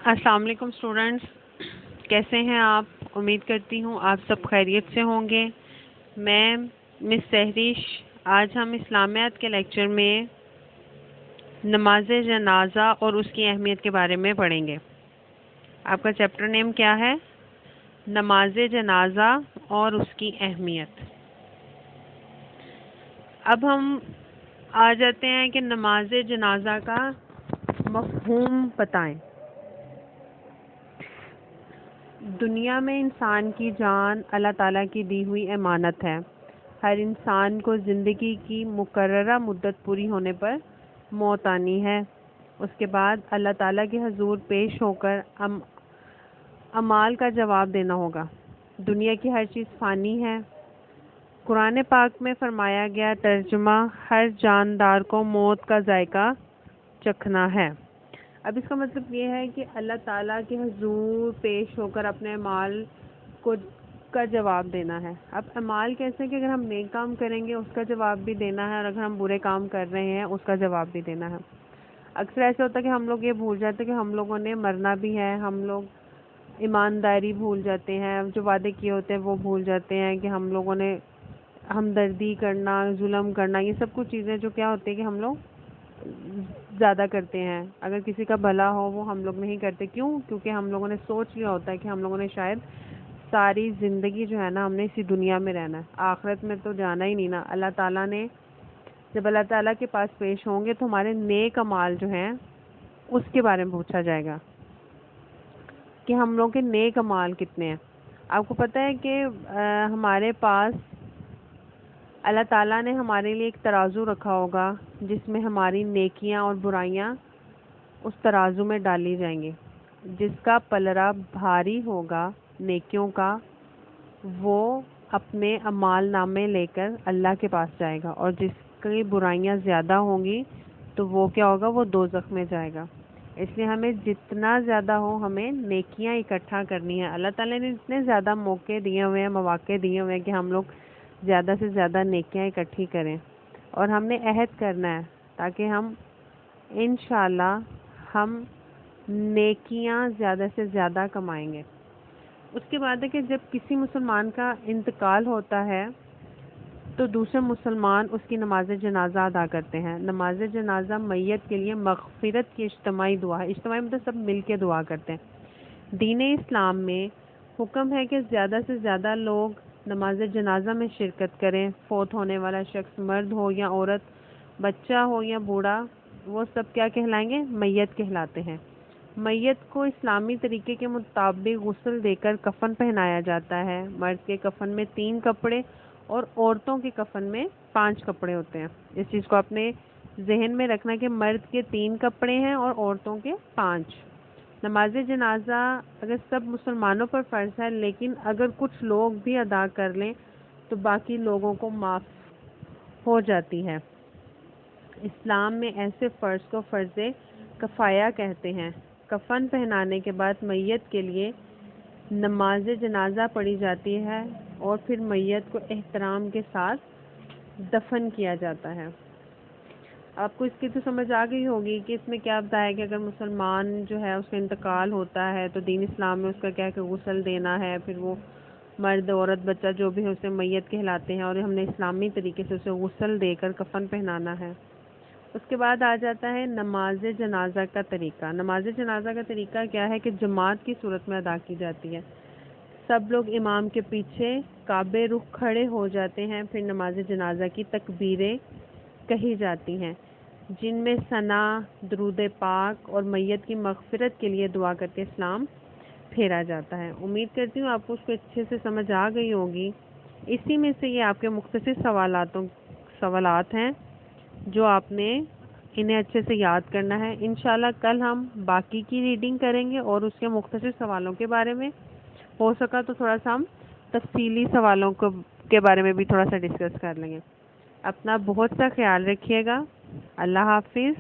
السلام علیکم اسٹوڈنٹس، کیسے ہیں آپ؟ امید کرتی ہوں آپ سب خیریت سے ہوں گے۔ میں مس سہریش، آج ہم اسلامیات کے لیکچر میں نماز جنازہ اور اس کی اہمیت کے بارے میں پڑھیں گے۔ آپ کا چیپٹر نیم کیا ہے؟ نماز جنازہ اور اس کی اہمیت۔ اب ہم آ جاتے ہیں کہ نماز جنازہ کا مفہوم بتائیں۔ دنیا میں انسان کی جان اللہ تعالیٰ کی دی ہوئی امانت ہے۔ ہر انسان کو زندگی کی مقررہ مدت پوری ہونے پر موت آنی ہے۔ اس کے بعد اللہ تعالیٰ کے حضور پیش ہو کر اعمال کا جواب دینا ہوگا۔ دنیا کی ہر چیز فانی ہے۔ قرآن پاک میں فرمایا گیا ترجمہ، ہر جاندار کو موت کا ذائقہ چکھنا ہے۔ اب اس کا مطلب یہ ہے کہ اللہ تعالیٰ کے حضور پیش ہو کر اپنے اعمال کا جواب دینا ہے۔ اب اعمال کیسے کہ اگر ہم نیک کام کریں گے اس کا جواب بھی دینا ہے، اور اگر ہم برے کام کر رہے ہیں اس کا جواب بھی دینا ہے۔ اکثر ایسا ہوتا ہے کہ ہم لوگ یہ بھول جاتے ہیں کہ ہم لوگوں نے مرنا بھی ہے، ہم لوگ ایمانداری بھول جاتے ہیں، جو وعدے کیے ہوتے ہیں وہ بھول جاتے ہیں، کہ ہم لوگوں نے ہمدردی کرنا، ظلم کرنا، یہ سب کچھ چیزیں جو کیا ہوتی ہے کہ ہم لوگ زیادہ کرتے ہیں۔ اگر کسی کا بھلا ہو وہ ہم لوگ نہیں کرتے، کیوں؟ کیونکہ ہم لوگوں نے سوچ لیا ہوتا ہے کہ ہم لوگوں نے شاید ساری زندگی جو ہے نا ہم نے اسی دنیا میں رہنا ہے، آخرت میں تو جانا ہی نہیں نا۔ اللہ تعالیٰ نے جب اللہ تعالیٰ کے پاس پیش ہوں گے تو ہمارے نیک اعمال جو ہیں اس کے بارے میں پوچھا جائے گا کہ ہم لوگوں کے نیک اعمال کتنے ہیں۔ آپ کو پتہ ہے کہ ہمارے پاس اللہ تعالیٰ نے ہمارے لیے ایک ترازو رکھا ہوگا جس میں ہماری نیکیاں اور برائیاں اس ترازو میں ڈالی جائیں گی۔ جس کا پلڑا بھاری ہوگا نیکیوں کا وہ اپنے اعمال نامے لے کر اللہ کے پاس جائے گا، اور جس کی برائیاں زیادہ ہوں گی تو وہ کیا ہوگا؟ وہ دوزخ میں جائے گا۔ اس لیے ہمیں جتنا زیادہ ہو ہمیں نیکیاں اکٹھا کرنی ہے۔ اللہ تعالیٰ نے اتنے زیادہ موقع دیے ہوئے ہیں، مواقع دیے ہوئے ہیں کہ ہم لوگ زیادہ سے زیادہ نیکیاں اکٹھی کریں، اور ہم نے عہد کرنا ہے تاکہ ہم انشاءاللہ ہم نیکیاں زیادہ سے زیادہ کمائیں گے۔ اس کے بعد ہے کہ جب کسی مسلمان کا انتقال ہوتا ہے تو دوسرے مسلمان اس کی نماز جنازہ ادا کرتے ہیں۔ نماز جنازہ میت کے لیے مغفرت کی اجتماعی دعا ہے۔ اجتماعی مطلب سب مل کے دعا کرتے ہیں۔ دین اسلام میں حکم ہے کہ زیادہ سے زیادہ لوگ نماز جنازہ میں شرکت کریں۔ فوت ہونے والا شخص مرد ہو یا عورت، بچہ ہو یا بوڑھا، وہ سب کیا کہلائیں گے؟ میت کہلاتے ہیں۔ میت کو اسلامی طریقے کے مطابق غسل دے کر کفن پہنایا جاتا ہے۔ مرد کے کفن میں 3 کپڑے اور عورتوں کے کفن میں 5 کپڑے ہوتے ہیں۔ اس چیز کو اپنے ذہن میں رکھنا کہ مرد کے 3 کپڑے ہیں اور عورتوں کے 5۔ نماز جنازہ اگر سب مسلمانوں پر فرض ہے، لیکن اگر کچھ لوگ بھی ادا کر لیں تو باقی لوگوں کو معاف ہو جاتی ہے۔ اسلام میں ایسے فرض کو فرض کفایہ کہتے ہیں۔ کفن پہنانے کے بعد میت کے لیے نماز جنازہ پڑھی جاتی ہے اور پھر میت کو احترام کے ساتھ دفن کیا جاتا ہے۔ آپ کو اس کی تو سمجھ آ گئی ہوگی کہ اس میں کیا بتایا کہ اگر مسلمان جو ہے اس کا انتقال ہوتا ہے تو دین اسلام میں اس کا کیا کہ غسل دینا ہے، پھر وہ مرد عورت بچہ جو بھی ہے اسے میت کہلاتے ہیں، اور ہم نے اسلامی طریقے سے اسے غسل دے کر کفن پہنانا ہے۔ اس کے بعد آ جاتا ہے نماز جنازہ کا طریقہ۔ نماز جنازہ کا طریقہ کیا ہے کہ جماعت کی صورت میں ادا کی جاتی ہے۔ سب لوگ امام کے پیچھے کعبے رخ کھڑے ہو جاتے ہیں، پھر نماز جنازہ کی تکبیریں کہی جاتی ہیں جن میں ثنا، درود پاک اور میت کی مغفرت کے لیے دعا کر کے اسلام پھیرا جاتا ہے۔ امید کرتی ہوں آپ کو اس کو اچھے سے سمجھ آ گئی ہوگی۔ اسی میں سے یہ آپ کے مختصر سوالات ہیں جو آپ نے انہیں اچھے سے یاد کرنا ہے۔ انشاءاللہ کل ہم باقی کی ریڈنگ کریں گے اور اس کے مختصر سوالوں کے بارے میں، ہو سکا تو تھوڑا سا ہم تفصیلی سوالوں کے بارے میں بھی تھوڑا سا ڈسکس کر لیں گے۔ اپنا بہت سا خیال رکھیے گا۔ اللہ حافظ۔